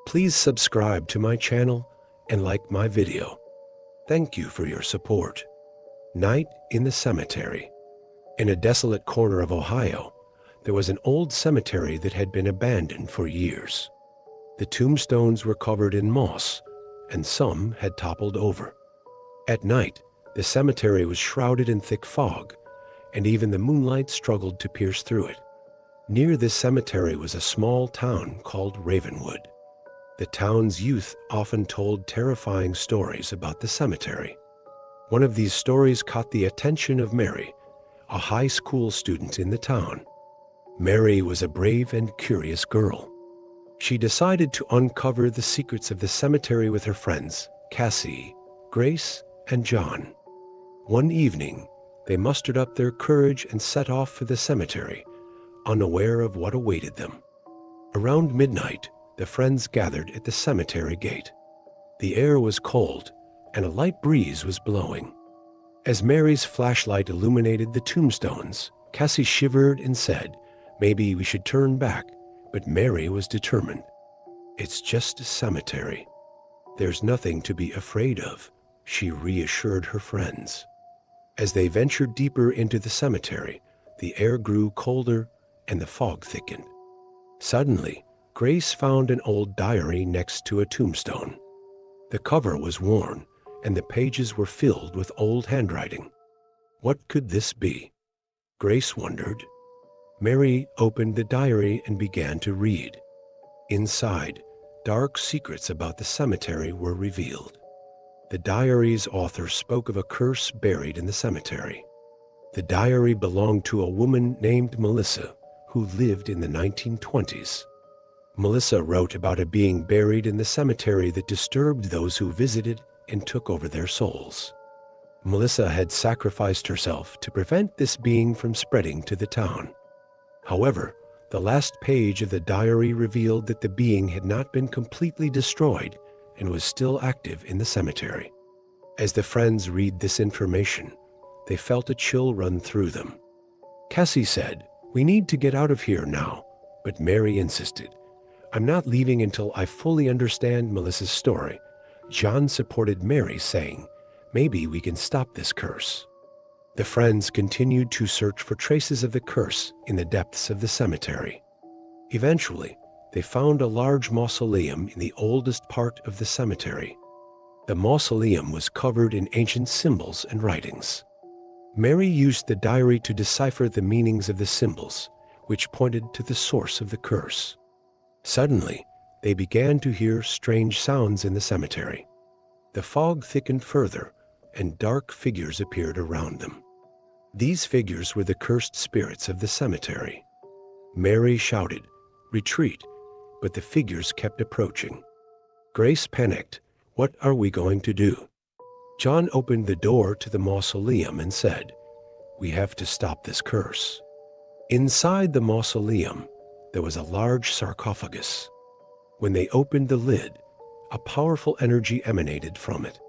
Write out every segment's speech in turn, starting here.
Please subscribe to my channel and like my video. Thank you for your support. Night in the Cemetery. In a desolate corner of Ohio, there was an old cemetery that had been abandoned for years. The tombstones were covered in moss, and some had toppled over. At night, the cemetery was shrouded in thick fog, and even the moonlight struggled to pierce through it. Near this cemetery was a small town called Ravenwood. The town's youth often told terrifying stories about the cemetery. One of these stories caught the attention of Mary, a high school student in the town. Mary was a brave and curious girl. She decided to uncover the secrets of the cemetery with her friends, Cassie, Grace, and John. One evening, they mustered up their courage and set off for the cemetery, unaware of what awaited them. Around midnight, the friends gathered at the cemetery gate. The air was cold, and a light breeze was blowing. As Mary's flashlight illuminated the tombstones, Cassie shivered and said, "Maybe we should turn back," but Mary was determined. "It's just a cemetery. There's nothing to be afraid of," she reassured her friends. As they ventured deeper into the cemetery, the air grew colder and the fog thickened. Suddenly, Grace found an old diary next to a tombstone. The cover was worn, and the pages were filled with old handwriting. What could this be? Grace wondered. Mary opened the diary and began to read. Inside, dark secrets about the cemetery were revealed. The diary's author spoke of a curse buried in the cemetery. The diary belonged to a woman named Melissa, who lived in the 1920s. Melissa wrote about a being buried in the cemetery that disturbed those who visited and took over their souls. Melissa had sacrificed herself to prevent this being from spreading to the town. However, the last page of the diary revealed that the being had not been completely destroyed and was still active in the cemetery. As the friends read this information, they felt a chill run through them. Cassie said, "We need to get out of here now," but Mary insisted, "I'm not leaving until I fully understand Melissa's story." John supported Mary, saying, "Maybe we can stop this curse." The friends continued to search for traces of the curse in the depths of the cemetery. Eventually, they found a large mausoleum in the oldest part of the cemetery. The mausoleum was covered in ancient symbols and writings. Mary used the diary to decipher the meanings of the symbols, which pointed to the source of the curse. Suddenly, they began to hear strange sounds in the cemetery. The fog thickened further, and dark figures appeared around them. These figures were the cursed spirits of the cemetery. Mary shouted, "Retreat," but the figures kept approaching. Grace panicked. "What are we going to do?" John opened the door to the mausoleum and said, "We have to stop this curse." Inside the mausoleum, there was a large sarcophagus. When they opened the lid, a powerful energy emanated from it.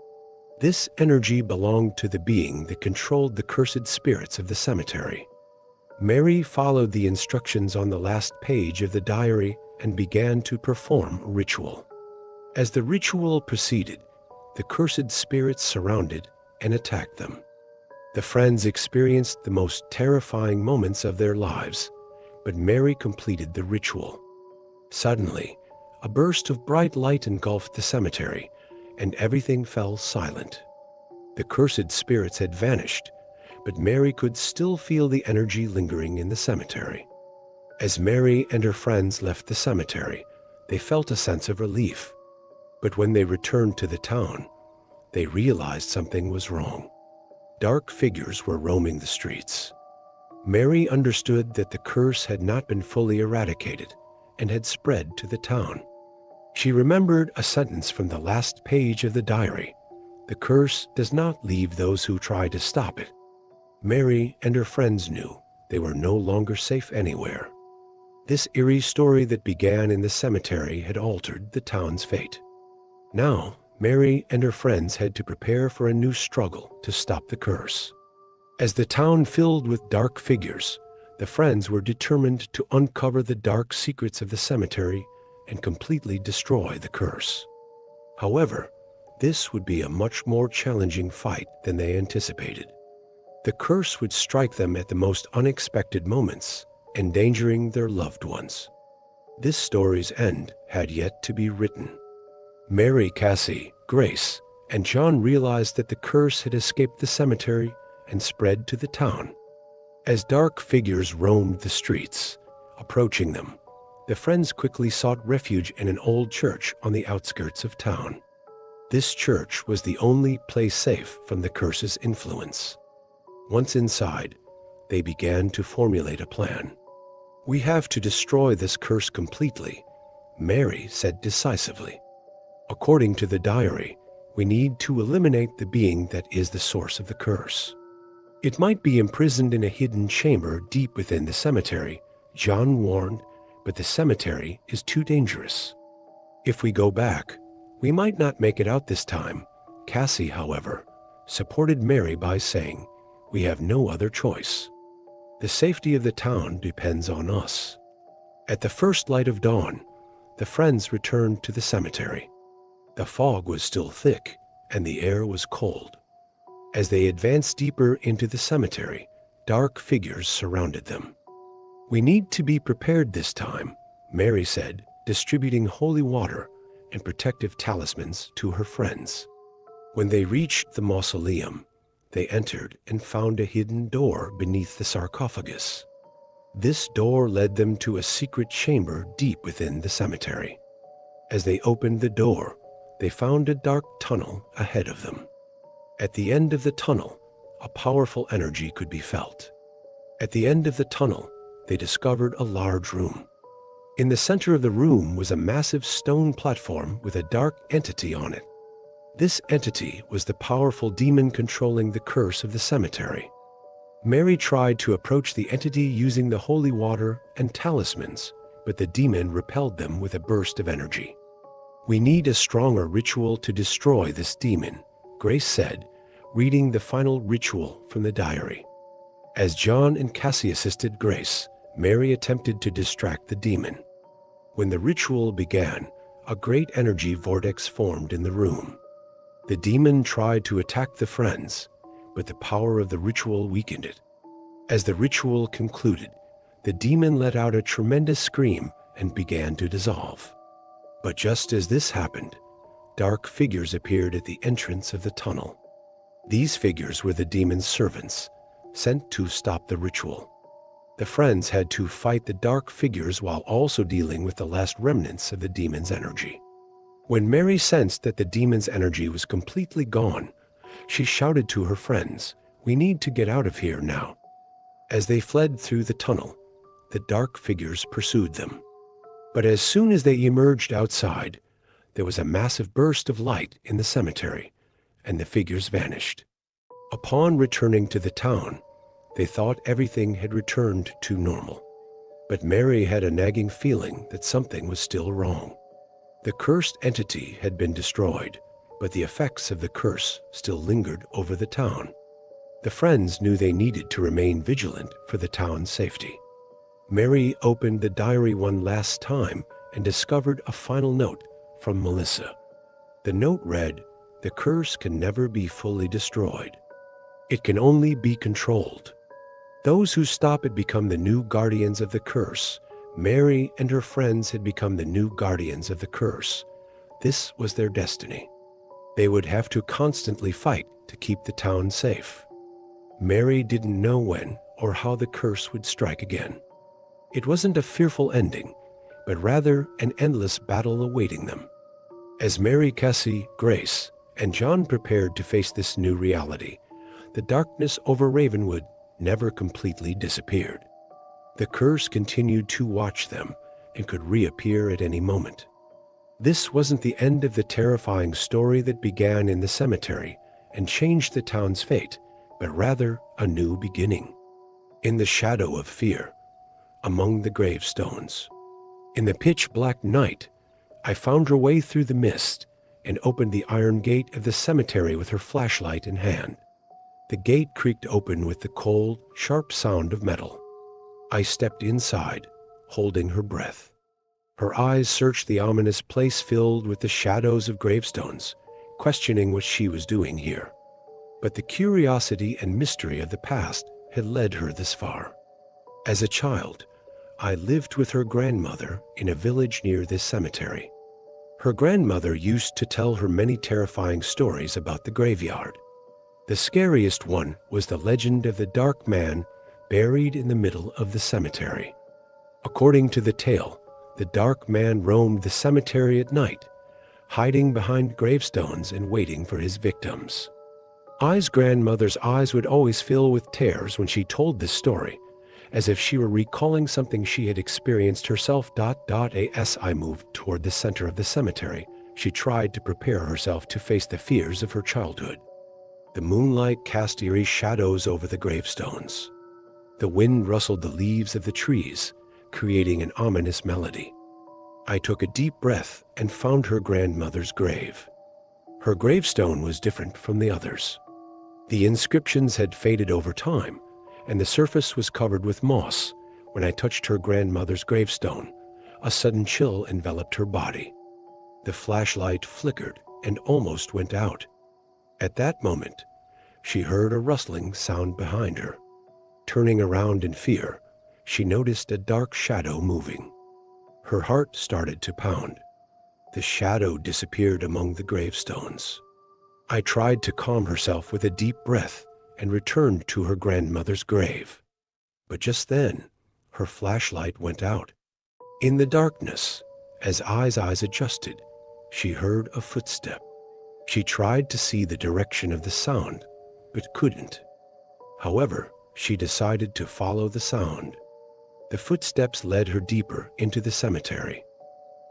This energy belonged to the being that controlled the cursed spirits of the cemetery. Mary followed the instructions on the last page of the diary and began to perform a ritual. As the ritual proceeded, the cursed spirits surrounded and attacked them. The friends experienced the most terrifying moments of their lives, but Mary completed the ritual. Suddenly, a burst of bright light engulfed the cemetery, and everything fell silent. The cursed spirits had vanished, but Mary could still feel the energy lingering in the cemetery. As Mary and her friends left the cemetery, they felt a sense of relief. But when they returned to the town, they realized something was wrong. Dark figures were roaming the streets. Mary understood that the curse had not been fully eradicated and had spread to the town. She remembered a sentence from the last page of the diary: "The curse does not leave those who try to stop it." Mary and her friends knew they were no longer safe anywhere. This eerie story that began in the cemetery had altered the town's fate. Now, Mary and her friends had to prepare for a new struggle to stop the curse. As the town filled with dark figures, the friends were determined to uncover the dark secrets of the cemetery and completely destroy the curse. However, this would be a much more challenging fight than they anticipated. The curse would strike them at the most unexpected moments, endangering their loved ones. This story's end had yet to be written. Mary, Cassie, Grace, and John realized that the curse had escaped the cemetery and spread to the town. As dark figures roamed the streets, approaching them, the friends quickly sought refuge in an old church on the outskirts of town. This church was the only place safe from the curse's influence. Once inside, they began to formulate a plan. "We have to destroy this curse completely," Mary said decisively. "According to the diary, we need to eliminate the being that is the source of the curse. It might be imprisoned in a hidden chamber deep within the cemetery," John warned, "but the cemetery is too dangerous. If we go back, we might not make it out this time." Cassie, however, supported Mary by saying, "We have no other choice. The safety of the town depends on us." At the first light of dawn, the friends returned to the cemetery. The fog was still thick, and the air was cold. As they advanced deeper into the cemetery, dark figures surrounded them. "We need to be prepared this time," Mary said, distributing holy water and protective talismans to her friends. When they reached the mausoleum, they entered and found a hidden door beneath the sarcophagus. This door led them to a secret chamber deep within the cemetery. As they opened the door, they found a dark tunnel ahead of them. At the end of the tunnel, a powerful energy could be felt. At the end of the tunnel, they discovered a large room. In the center of the room was a massive stone platform with a dark entity on it. This entity was the powerful demon controlling the curse of the cemetery. Mary tried to approach the entity using the holy water and talismans, but the demon repelled them with a burst of energy. "We need a stronger ritual to destroy this demon," Grace said, reading the final ritual from the diary. As John and Cassie assisted Grace, Mary attempted to distract the demon. When the ritual began, a great energy vortex formed in the room. The demon tried to attack the friends, but the power of the ritual weakened it. As the ritual concluded, the demon let out a tremendous scream and began to dissolve. But just as this happened, dark figures appeared at the entrance of the tunnel. These figures were the demon's servants, sent to stop the ritual. The friends had to fight the dark figures while also dealing with the last remnants of the demon's energy. When Mary sensed that the demon's energy was completely gone, she shouted to her friends, "We need to get out of here now." As they fled through the tunnel, the dark figures pursued them. But as soon as they emerged outside, there was a massive burst of light in the cemetery, and the figures vanished. Upon returning to the town, they thought everything had returned to normal. But Mary had a nagging feeling that something was still wrong. The cursed entity had been destroyed, but the effects of the curse still lingered over the town. The friends knew they needed to remain vigilant for the town's safety. Mary opened the diary one last time and discovered a final note from Melissa. The note read, "The curse can never be fully destroyed. It can only be controlled. Those who stop it become the new guardians of the curse." Mary and her friends had become the new guardians of the curse. This was their destiny. They would have to constantly fight to keep the town safe. Mary didn't know when or how the curse would strike again. It wasn't a fearful ending, but rather an endless battle awaiting them. As Mary, Cassie, Grace, and John prepared to face this new reality, the darkness over Ravenwood never completely disappeared. The curse continued to watch them and could reappear at any moment. This wasn't the end of the terrifying story that began in the cemetery and changed the town's fate, but rather a new beginning. In the shadow of fear, among the gravestones, in the pitch-black night, I found her way through the mist and opened the iron gate of the cemetery with her flashlight in hand. The gate creaked open with the cold, sharp sound of metal. I stepped inside, holding her breath. Her eyes searched the ominous place filled with the shadows of gravestones, questioning what she was doing here. But the curiosity and mystery of the past had led her this far. As a child, I lived with her grandmother in a village near this cemetery. Her grandmother used to tell her many terrifying stories about the graveyard. The scariest one was the legend of the dark man buried in the middle of the cemetery. According to the tale, the dark man roamed the cemetery at night, hiding behind gravestones and waiting for his victims. I's grandmother's eyes would always fill with tears when she told this story, as if she were recalling something she had experienced herself. As I moved toward the center of the cemetery, she tried to prepare herself to face the fears of her childhood. The moonlight cast eerie shadows over the gravestones. The wind rustled the leaves of the trees, creating an ominous melody. I took a deep breath and found her grandmother's grave. Her gravestone was different from the others. The inscriptions had faded over time, and the surface was covered with moss. When I touched her grandmother's gravestone, a sudden chill enveloped her body. The flashlight flickered and almost went out. At that moment, she heard a rustling sound behind her. Turning around in fear, she noticed a dark shadow moving. Her heart started to pound. The shadow disappeared among the gravestones. I tried to calm herself with a deep breath and returned to her grandmother's grave. But just then, her flashlight went out. In the darkness, as I's eyes adjusted, she heard a footstep. She tried to see the direction of the sound, but couldn't. However, she decided to follow the sound. The footsteps led her deeper into the cemetery.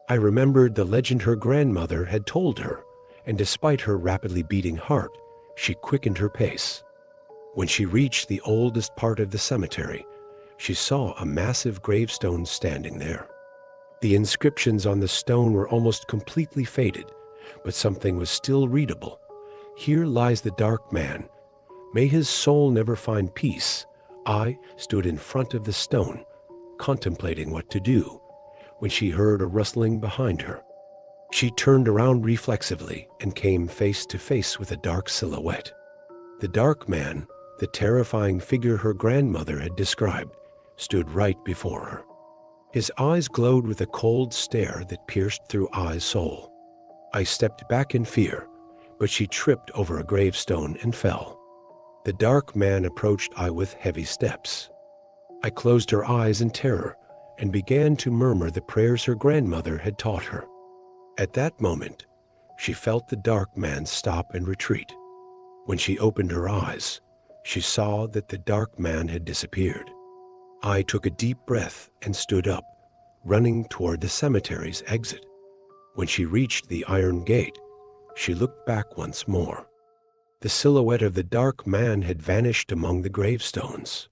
I remembered the legend her grandmother had told her, and despite her rapidly beating heart, she quickened her pace. When she reached the oldest part of the cemetery, she saw a massive gravestone standing there. The inscriptions on the stone were almost completely faded, but something was still readable. "Here lies the dark man. May his soul never find peace." I stood in front of the stone, contemplating what to do, when she heard a rustling behind her. She turned around reflexively and came face to face with a dark silhouette. The dark man, the terrifying figure her grandmother had described, stood right before her. His eyes glowed with a cold stare that pierced through I's soul. I stepped back in fear, but she tripped over a gravestone and fell. The dark man approached I with heavy steps. I closed her eyes in terror and began to murmur the prayers her grandmother had taught her. At that moment, she felt the dark man stop and retreat. When she opened her eyes, she saw that the dark man had disappeared. I took a deep breath and stood up, running toward the cemetery's exit. When she reached the iron gate, she looked back once more. The silhouette of the dark man had vanished among the gravestones.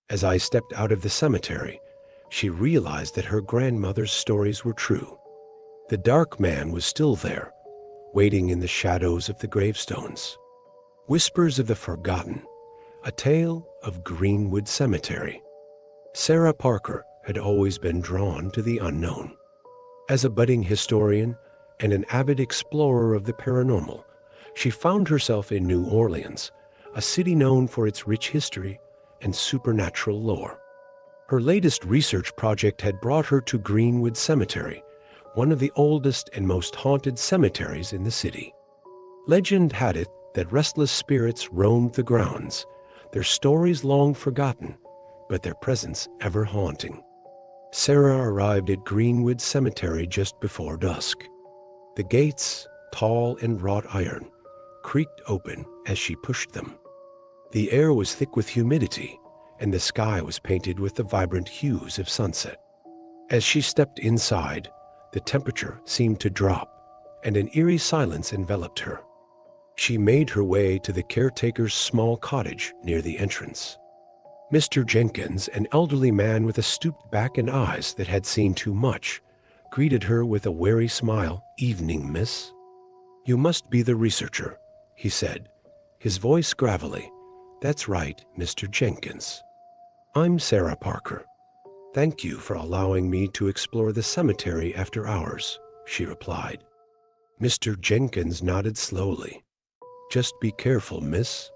As I stepped out of the cemetery, she realized that her grandmother's stories were true. The dark man was still there, waiting in the shadows of the gravestones. Whispers of the Forgotten, a tale of Greenwood Cemetery. Sarah Parker had always been drawn to the unknown. As a budding historian and an avid explorer of the paranormal, she found herself in New Orleans, a city known for its rich history and supernatural lore. Her latest research project had brought her to Greenwood Cemetery, one of the oldest and most haunted cemeteries in the city. Legend had it that restless spirits roamed the grounds, their stories long forgotten, but their presence ever haunting. Sarah arrived at Greenwood Cemetery just before dusk. The gates, tall and wrought iron, creaked open as she pushed them. The air was thick with humidity, and the sky was painted with the vibrant hues of sunset. As she stepped inside, the temperature seemed to drop, and an eerie silence enveloped her. She made her way to the caretaker's small cottage near the entrance. Mr. Jenkins, an elderly man with a stooped back and eyes that had seen too much, greeted her with a wary smile. "Evening, miss." "You must be the researcher," he said, his voice gravelly. "That's right, Mr. Jenkins. I'm Sarah Parker." "Thank you for allowing me to explore the cemetery after hours," she replied. Mr. Jenkins nodded slowly. "Just be careful, miss.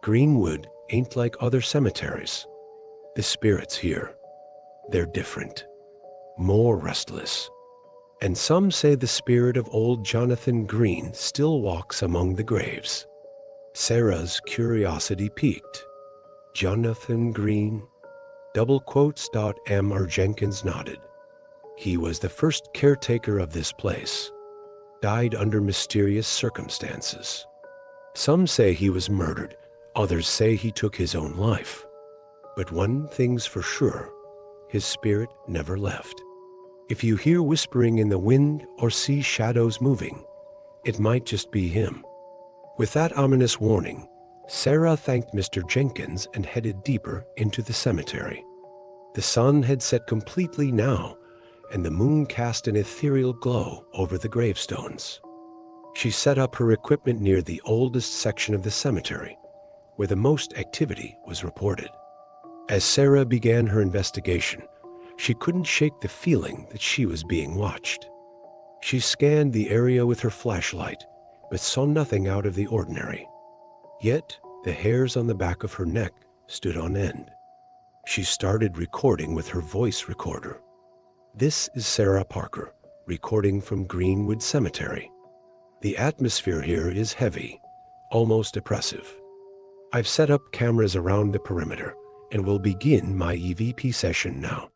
Greenwood ain't like other cemeteries. The spirits here, they're different, more restless. And some say the spirit of old Jonathan Green still walks among the graves." Sarah's curiosity piqued. "Jonathan Green?" Double quotes. Mr. Jenkins nodded. "He was the first caretaker of this place. Died under mysterious circumstances. Some say he was murdered, others say he took his own life. But one thing's for sure, his spirit never left. If you hear whispering in the wind or see shadows moving, it might just be him." With that ominous warning, Sarah thanked Mr. Jenkins and headed deeper into the cemetery. The sun had set completely now, and the moon cast an ethereal glow over the gravestones. She set up her equipment near the oldest section of the cemetery, where the most activity was reported. As Sarah began her investigation, she couldn't shake the feeling that she was being watched. She scanned the area with her flashlight, but saw nothing out of the ordinary. Yet, the hairs on the back of her neck stood on end. She started recording with her voice recorder. "This is Sarah Parker, recording from Greenwood Cemetery. The atmosphere here is heavy, almost oppressive. I've set up cameras around the perimeter and will begin my EVP session now."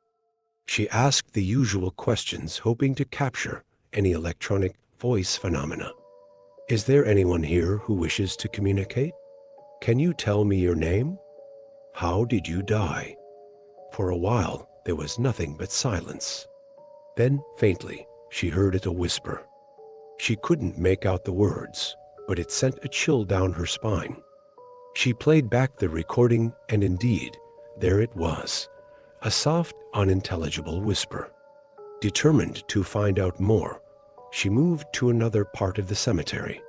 She asked the usual questions, hoping to capture any electronic voice phenomena. "Is there anyone here who wishes to communicate? Can you tell me your name? How did you die?" For a while, there was nothing but silence. Then, faintly, she heard it a whisper. She couldn't make out the words, but it sent a chill down her spine. She played back the recording, and indeed, there it was, a soft, unintelligible whisper. Determined to find out more, she moved to another part of the cemetery.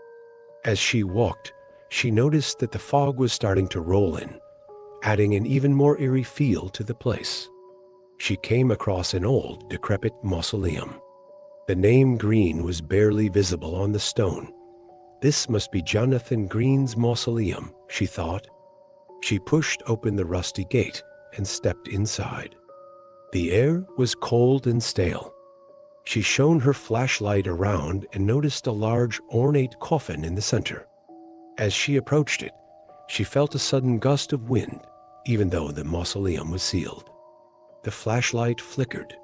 As she walked, she noticed that the fog was starting to roll in, adding an even more eerie feel to the place. She came across an old, decrepit mausoleum. The name Green was barely visible on the stone. This must be Jonathan Green's mausoleum, she thought. She pushed open the rusty gate and stepped inside. The air was cold and stale. She shone her flashlight around and noticed a large, ornate coffin in the center. As she approached it, she felt a sudden gust of wind, even though the mausoleum was sealed. The flashlight flickered,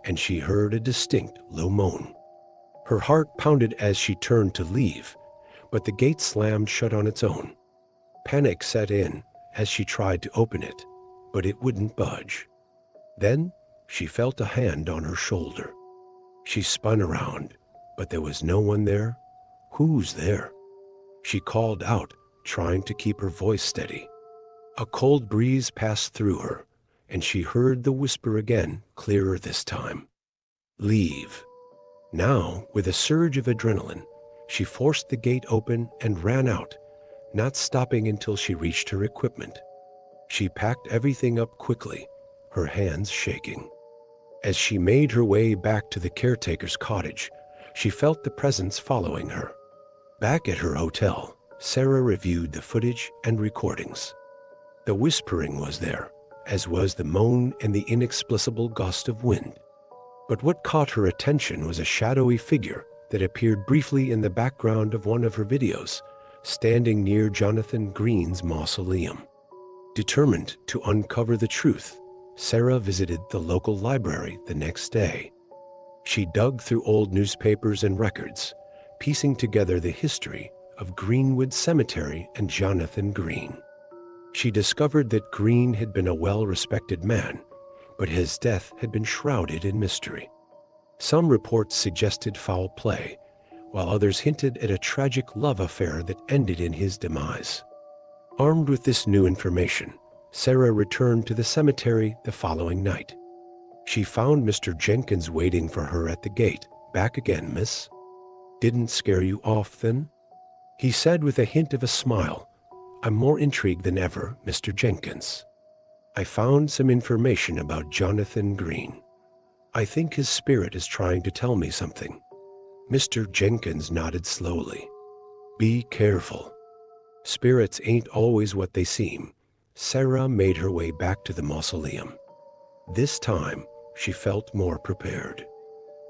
and she heard a distinct low moan. Her heart pounded as she turned to leave, but the gate slammed shut on its own. Panic set in as she tried to open it, but it wouldn't budge. Then she felt a hand on her shoulder. She spun around, but there was no one there. Who's there? She called out, trying to keep her voice steady. A cold breeze passed through her, and she heard the whisper again, clearer this time. "Leave." Now, with a surge of adrenaline, she forced the gate open and ran out, not stopping until she reached her equipment. She packed everything up quickly, her hands shaking. As she made her way back to the caretaker's cottage, she felt the presence following her. Back at her hotel, Sarah reviewed the footage and recordings. The whispering was there, as was the moan and the inexplicable gust of wind. But what caught her attention was a shadowy figure that appeared briefly in the background of one of her videos, standing near Jonathan Green's mausoleum. Determined to uncover the truth, Sarah visited the local library the next day. She dug through old newspapers and records, piecing together the history of Greenwood Cemetery and Jonathan Green. She discovered that Green had been a well-respected man, but his death had been shrouded in mystery. Some reports suggested foul play, while others hinted at a tragic love affair that ended in his demise. Armed with this new information, Sarah returned to the cemetery the following night. She found Mr. Jenkins waiting for her at the gate. "Back again, miss? Didn't scare you off, then?" he said with a hint of a smile. "I'm more intrigued than ever, Mr. Jenkins. I found some information about Jonathan Green. I think his spirit is trying to tell me something." Mr. Jenkins nodded slowly. "Be careful. Spirits ain't always what they seem." Sarah made her way back to the mausoleum. This time, she felt more prepared.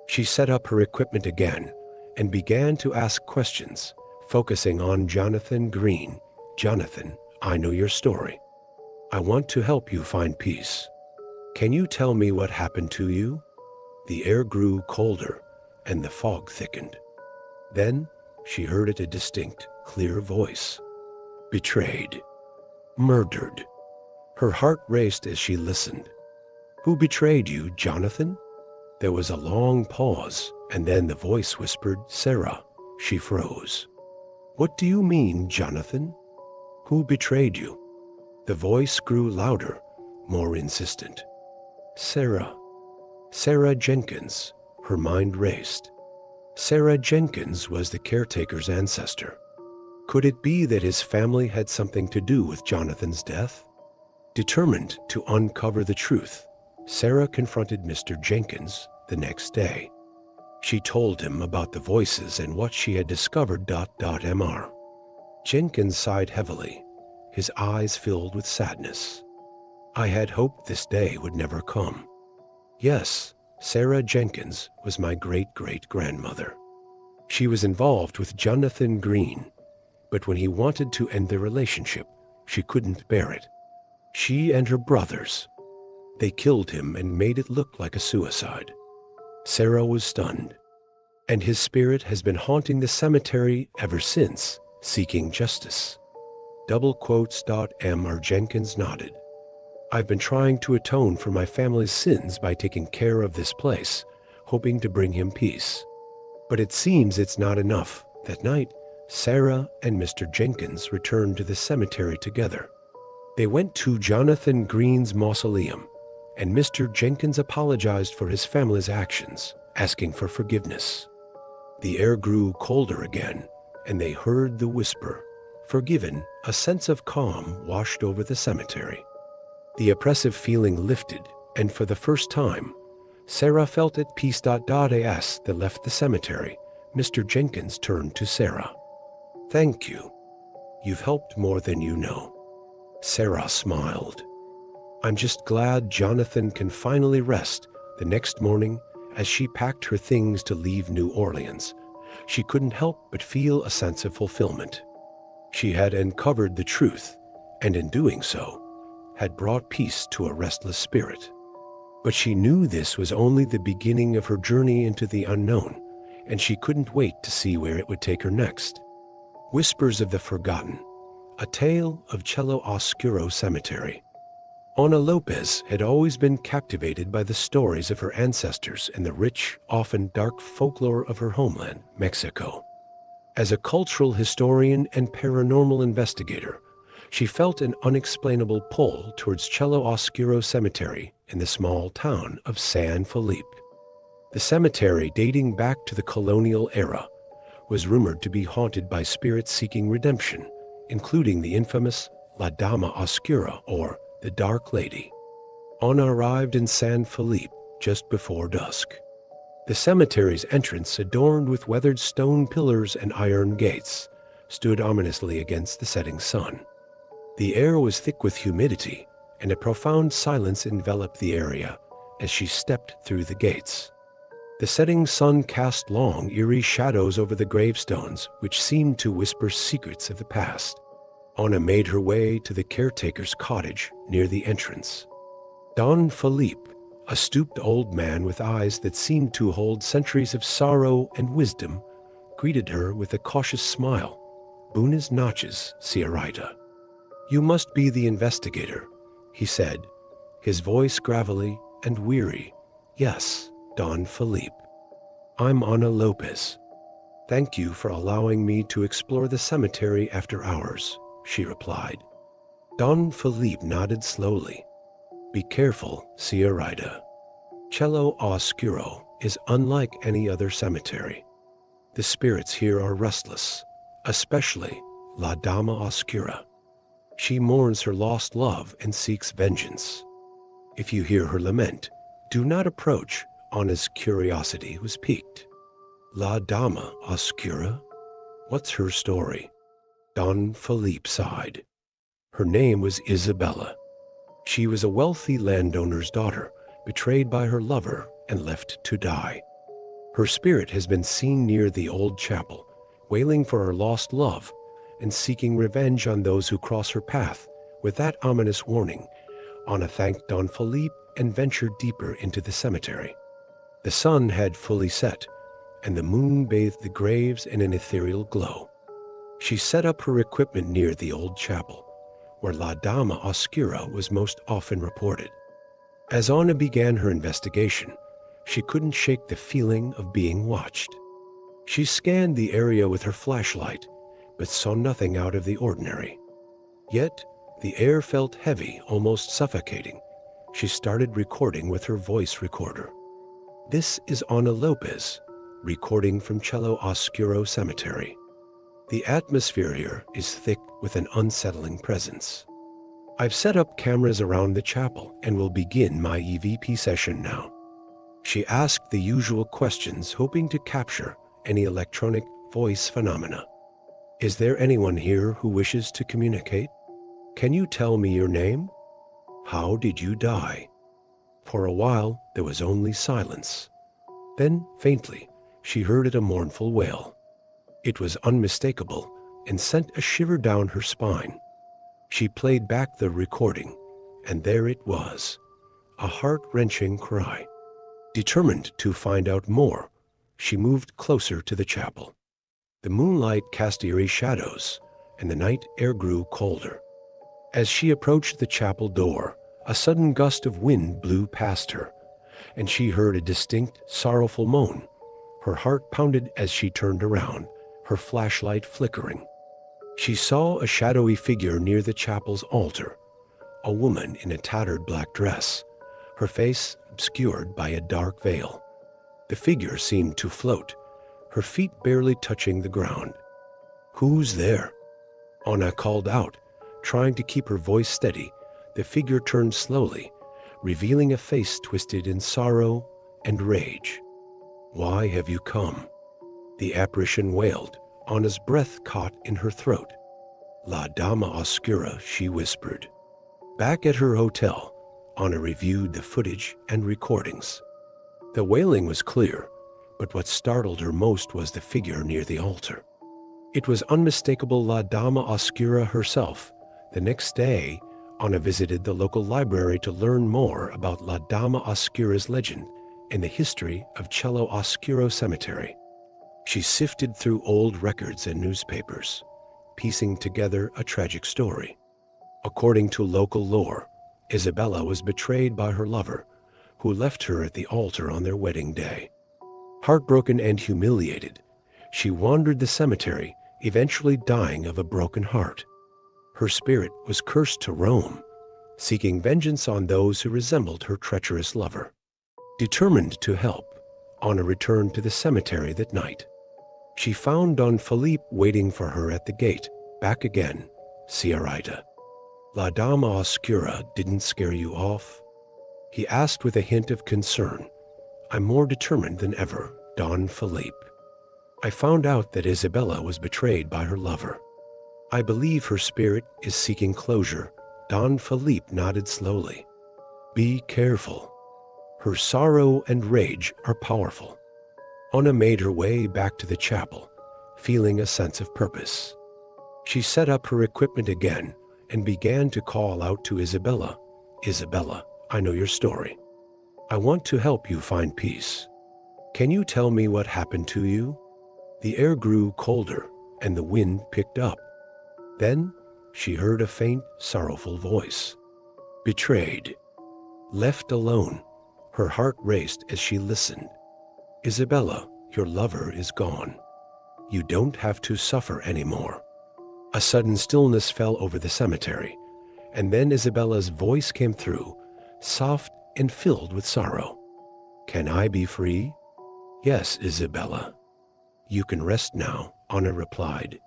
She set up her equipment again and began to ask questions, focusing on Jonathan Green. "Jonathan, I know your story. I want to help you find peace. Can you tell me what happened to you?" The air grew colder and the fog thickened. Then she heard a distinct, clear voice. "Betrayed. Murdered." Her heart raced as she listened. "Who betrayed you, Jonathan?" There was a long pause, and then the voice whispered, "Sarah." She froze. "What do you mean, Jonathan? Who betrayed you?" The voice grew louder, more insistent. "Sarah. Sarah Jenkins." Her mind raced. Sarah Jenkins was the caretaker's ancestor. Could it be that his family had something to do with Jonathan's death? Determined to uncover the truth, Sarah confronted Mr. Jenkins the next day. She told him about the voices and what she had discovered. Mr. Jenkins sighed heavily, his eyes filled with sadness. "I had hoped this day would never come. Yes, Sarah Jenkins was my great-great-grandmother. She was involved with Jonathan Green, but when he wanted to end the relationship, she couldn't bear it. She and her brothers, they killed him and made it look like a suicide." Sarah was stunned. "And his spirit has been haunting the cemetery ever since, seeking justice." Mr. Jenkins nodded. "I've been trying to atone for my family's sins by taking care of this place, hoping to bring him peace. But it seems it's not enough." That night, Sarah and Mr. Jenkins returned to the cemetery together. They went to Jonathan Green's mausoleum, and Mr. Jenkins apologized for his family's actions, asking for forgiveness. The air grew colder again, and they heard the whisper, "Forgiven." A sense of calm washed over the cemetery. The oppressive feeling lifted, and for the first time, Sarah felt at peace. As they left the cemetery, Mr. Jenkins turned to Sarah. "Thank you. You've helped more than you know." Sarah smiled. "I'm just glad Jonathan can finally rest." The next morning, as she packed her things to leave New Orleans, she couldn't help but feel a sense of fulfillment. She had uncovered the truth, and in doing so, had brought peace to a restless spirit. But she knew this was only the beginning of her journey into the unknown, and she couldn't wait to see where it would take her next. Whispers of the Forgotten, a tale of Cielo Oscuro Cemetery. Ana Lopez had always been captivated by the stories of her ancestors and the rich, often dark folklore of her homeland, Mexico. As a cultural historian and paranormal investigator, she felt an unexplainable pull towards Cielo Oscuro Cemetery in the small town of San Felipe. The cemetery, dating back to the colonial era, was rumored to be haunted by spirits seeking redemption, including the infamous La Dama Oscura, or the Dark Lady. Ana arrived in San Felipe just before dusk. The cemetery's entrance, adorned with weathered stone pillars and iron gates, stood ominously against the setting sun. The air was thick with humidity, and a profound silence enveloped the area as she stepped through the gates. The setting sun cast long, eerie shadows over the gravestones, which seemed to whisper secrets of the past. Ana made her way to the caretaker's cottage near the entrance. Don Felipe, a stooped old man with eyes that seemed to hold centuries of sorrow and wisdom, greeted her with a cautious smile. "Buenas noches, Señorita. You must be the investigator," he said, his voice gravelly and weary. "Yes, Don Felipe. I'm Ana Lopez. Thank you for allowing me to explore the cemetery after hours," she replied. Don Felipe nodded slowly. "Be careful, Señorita. Cielo Oscuro is unlike any other cemetery. The spirits here are restless, especially La Dama Oscura." She mourns her lost love and seeks vengeance. If you hear her lament, do not approach. Anna's curiosity was piqued. La Dama Oscura? What's her story? Don Felipe sighed. Her name was Isabella. She was a wealthy landowner's daughter, betrayed by her lover and left to die. Her spirit has been seen near the old chapel, wailing for her lost love and seeking revenge on those who cross her path. With that ominous warning, Anna thanked Don Felipe and ventured deeper into the cemetery. The sun had fully set, and the moon bathed the graves in an ethereal glow. She set up her equipment near the old chapel, where La Dama Oscura was most often reported. As Anna began her investigation, she couldn't shake the feeling of being watched. She scanned the area with her flashlight, but saw nothing out of the ordinary. Yet, the air felt heavy, almost suffocating. She started recording with her voice recorder. This is Anna Lopez, recording from Cello Oscuro Cemetery. The atmosphere here is thick with an unsettling presence. I've set up cameras around the chapel and will begin my EVP session now. She asked the usual questions, hoping to capture any electronic voice phenomena. Is there anyone here who wishes to communicate? Can you tell me your name? How did you die? For a while, there was only silence. Then, faintly, she heard a mournful wail. It was unmistakable and sent a shiver down her spine. She played back the recording, and there it was, a heart-wrenching cry. Determined to find out more, she moved closer to the chapel. The moonlight cast eerie shadows, and the night air grew colder. As she approached the chapel door, a sudden gust of wind blew past her, and she heard a distinct, sorrowful moan. Her heart pounded as she turned around, her flashlight flickering. She saw a shadowy figure near the chapel's altar, a woman in a tattered black dress, her face obscured by a dark veil. The figure seemed to float, her feet barely touching the ground. "Who's there?" Anna called out, trying to keep her voice steady. The figure turned slowly, revealing a face twisted in sorrow and rage. "Why have you come?" The apparition wailed, Anna's breath caught in her throat. "La Dama Oscura," she whispered. Back at her hotel, Anna reviewed the footage and recordings. The wailing was clear, but what startled her most was the figure near the altar. It was unmistakable La Dama Oscura herself. The next day, Anna visited the local library to learn more about La Dama Oscura's legend and the history of Cello Oscuro Cemetery. She sifted through old records and newspapers, piecing together a tragic story. According to local lore, Isabella was betrayed by her lover, who left her at the altar on their wedding day. Heartbroken and humiliated, she wandered the cemetery, eventually dying of a broken heart. Her spirit was cursed to roam, seeking vengeance on those who resembled her treacherous lover. Determined to help, Anna returned to the cemetery that night. She found Don Felipe waiting for her at the gate. "Back again, Ciarita. La Dama Oscura didn't scare you off?" he asked with a hint of concern. "I'm more determined than ever, Don Felipe. I found out that Isabella was betrayed by her lover. I believe her spirit is seeking closure." Don Felipe nodded slowly. "Be careful. Her sorrow and rage are powerful." Anna made her way back to the chapel, feeling a sense of purpose. She set up her equipment again and began to call out to Isabella. "Isabella, I know your story. I want to help you find peace. Can you tell me what happened to you?" The air grew colder and the wind picked up. Then she heard a faint, sorrowful voice. "Betrayed. Left alone." Her heart raced as she listened. "Isabella, your lover is gone. You don't have to suffer anymore." A sudden stillness fell over the cemetery, and then Isabella's voice came through, soft and filled with sorrow. "Can I be free?" "Yes, Isabella. You can rest now," Anna replied.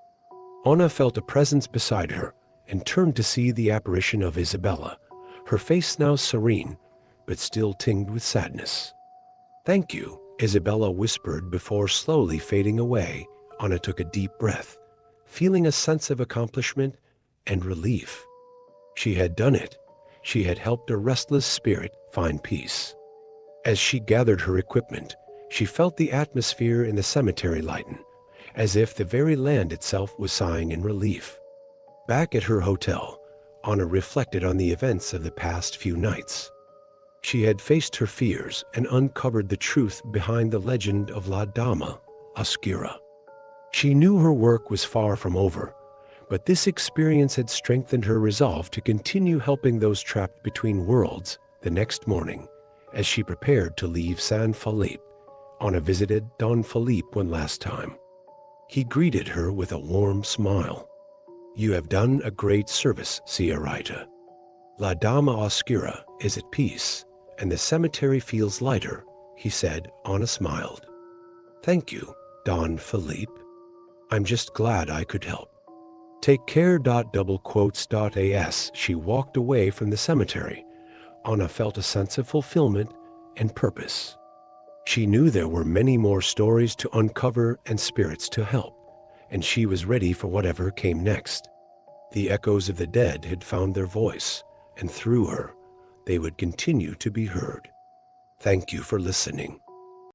Anna felt a presence beside her and turned to see the apparition of Isabella, her face now serene, but still tinged with sadness. "Thank you," Isabella whispered before slowly fading away. Anna took a deep breath, feeling a sense of accomplishment and relief. She had done it. She had helped a restless spirit find peace. As she gathered her equipment, she felt the atmosphere in the cemetery lighten, as if the very land itself was sighing in relief. Back at her hotel, Anna reflected on the events of the past few nights. She had faced her fears and uncovered the truth behind the legend of La Dama Oscura. She knew her work was far from over, but this experience had strengthened her resolve to continue helping those trapped between worlds. The next morning, as she prepared to leave San Felipe, Anna visited Don Felipe one last time. He greeted her with a warm smile. "You have done a great service, Señorita. La Dama Oscura is at peace, and the cemetery feels lighter," he said. Anna smiled. "Thank you, Don Felipe. I'm just glad I could help. Take care. As she walked away from the cemetery, Anna felt a sense of fulfillment and purpose. She knew there were many more stories to uncover and spirits to help, and she was ready for whatever came next. The echoes of the dead had found their voice, and through her, they would continue to be heard. Thank you for listening.